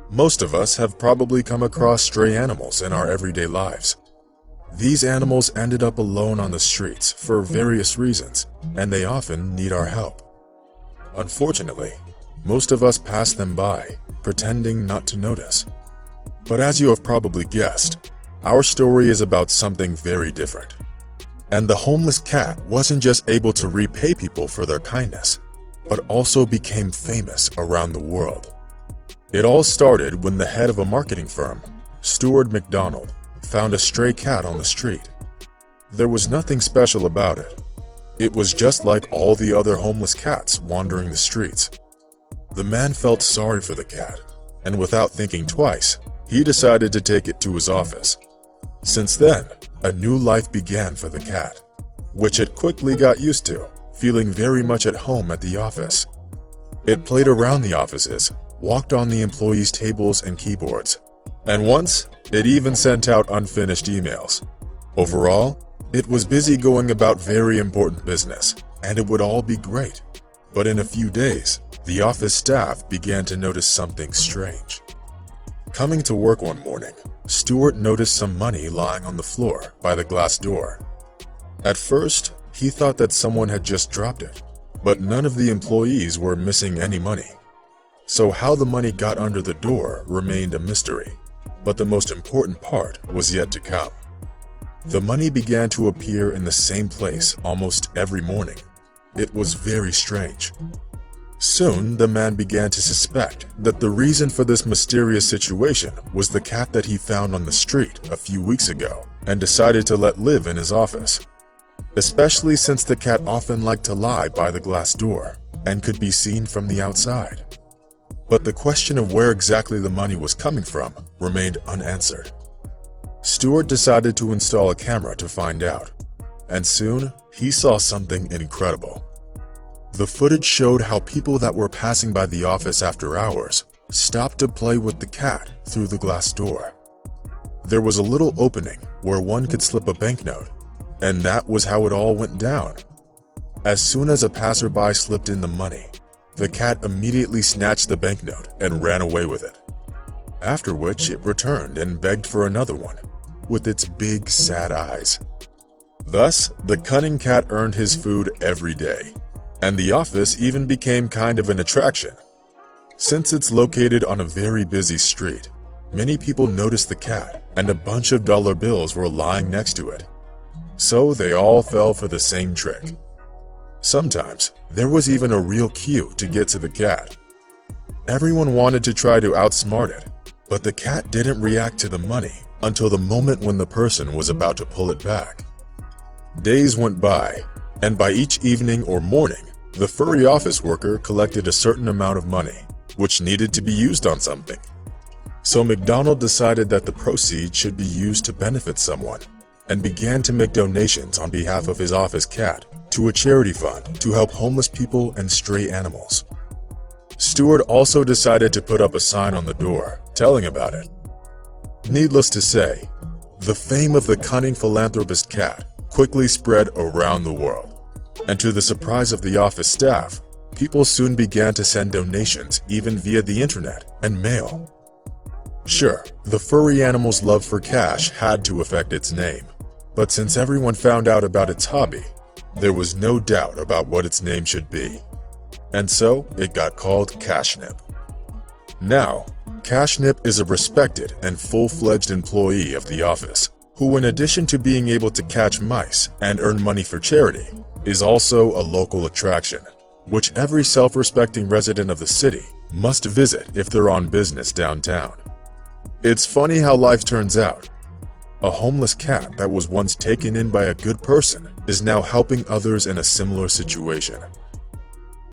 Most of us have probably come across stray animals in our everyday lives. These animals ended up alone on the streets for various reasons, and they often need our help. Unfortunately, most of us pass them by, pretending not to notice. But as you have probably guessed, our story is about something very different. And the homeless cat wasn't just able to repay people for their kindness, but also became famous around the world. It all started when the head of a marketing firm, Stuart McDonald, found a stray cat on the street. There was nothing special about it. It was just like all the other homeless cats wandering the streets. The man felt sorry for the cat, and without thinking twice, he decided to take it to his office. Since then, a new life began for the cat, which it quickly got used to, feeling very much at home at the office. It played around the offices, walked on the employees' tables and keyboards, and once, it even sent out unfinished emails. Overall, it was busy going about very important business, and it would all be great. But in a few days, the office staff began to notice something strange. Coming to work one morning, Stuart noticed some money lying on the floor by the glass door. At first, he thought that someone had just dropped it, but none of the employees were missing any money. So how the money got under the door remained a mystery, but the most important part was yet to come. The money began to appear in the same place almost every morning. It was very strange. Soon, the man began to suspect that the reason for this mysterious situation was the cat that he found on the street a few weeks ago and decided to let live in his office. Especially since the cat often liked to lie by the glass door and could be seen from the outside. But the question of where exactly the money was coming from remained unanswered. Stuart decided to install a camera to find out, and soon he saw something incredible. The footage showed how people that were passing by the office after hours stopped to play with the cat through the glass door. There was a little opening where one could slip a banknote, and that was how it all went down. As soon as a passerby slipped in the money, the cat immediately snatched the banknote and ran away with it. After which it returned and begged for another one, with its big sad eyes. Thus, the cunning cat earned his food every day, and the office even became kind of an attraction. Since it's located on a very busy street, many people noticed the cat, and a bunch of dollar bills were lying next to it. So they all fell for the same trick. Sometimes, there was even a real queue to get to the cat. Everyone wanted to try to outsmart it, but the cat didn't react to the money until the moment when the person was about to pull it back. Days went by, and by each evening or morning, the furry office worker collected a certain amount of money, which needed to be used on something. So McDonald decided that the proceeds should be used to benefit someone, and began to make donations on behalf of his office cat to a charity fund to help homeless people and stray animals. Stuart also decided to put up a sign on the door telling about it. Needless to say, the fame of the cunning philanthropist cat quickly spread around the world, and to the surprise of the office staff, people soon began to send donations even via the internet and mail. Sure, the furry animal's love for cash had to affect its name, but since everyone found out about its hobby, there was no doubt about what its name should be. And so, it got called Cashnip. Now, Cashnip is a respected and full-fledged employee of the office, who in addition to being able to catch mice and earn money for charity, is also a local attraction, which every self-respecting resident of the city must visit if they're on business downtown. It's funny how life turns out. A homeless cat that was once taken in by a good person is now helping others in a similar situation.